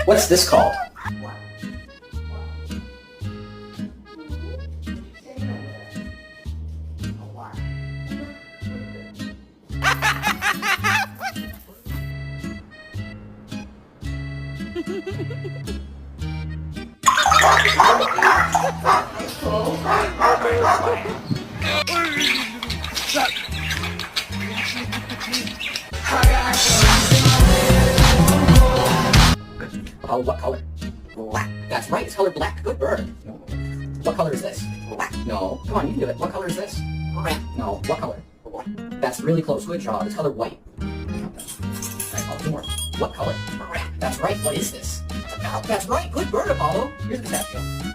What's this called? Oh, what color? Black. That's right, it's colored black. Good bird. No. What color is this? Black. No. Come on, you can do it. What color is this? Red. No. What color? Black. That's really close. Good job. It's colored white. Alright, Apollo, two more. What color? Red. That's right. What is this? That's right. Good bird, Apollo. Here's the pistachio.